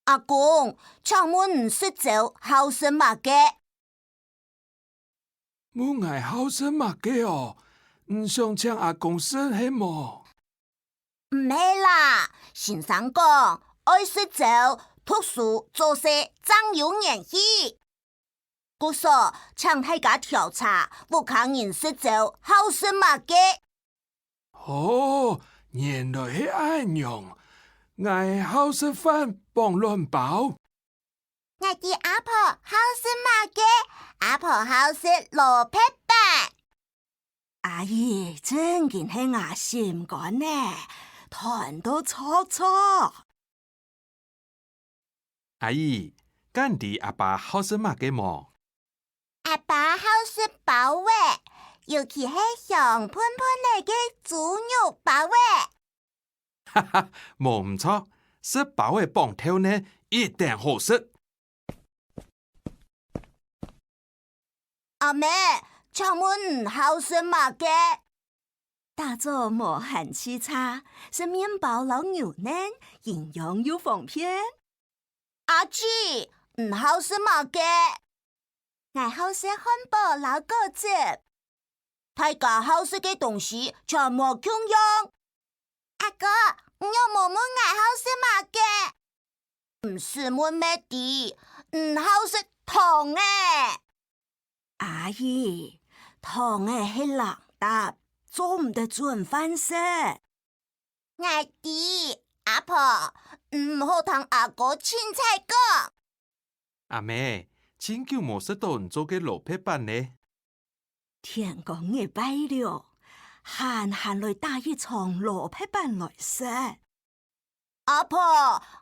阿公，请问食粥好生嘛嘅？阮爱好生嘛嘅哦，唔想请阿公生迄么？唔系啦，先生讲爱食粥，读书做事长有年纪。故说请大家调查，武康人食粥好生嘛嘅？哦，原来是安样。爱好食饭帮乱包。我的阿婆好食嘛嘅？阿婆好食萝卜饭。阿姨真件係牙心肝呢，彈到錯錯。阿姨，干弟阿爸好食嘛嘅么？阿爸好食包胃，尤其係香噴噴嘅豬肉包胃。哈哈，冇唔錯，食包嘅棒頭呢，一定好食。阿妹，請問好食嘛嘅？打做無限次差，是麵包老牛嫩，營養又豐片。阿姊，唔好食嘛嘅？我好食漢堡老果子。大家好食嘅東西全冇共用。阿哥，我冇問我好食嘛嘅？唔是問咩啲，唔好食糖誒。阿姨，糖誒係冷答，做唔得準飯食。我啲阿婆唔好同阿哥凊彩講。阿妹，真久冇食到人做嘅蘿蔔飯呢。天公嘅拜了，閒來打一場蘿蔔飯來食。阿婆，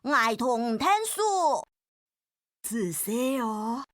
我同聽書。仔細哦。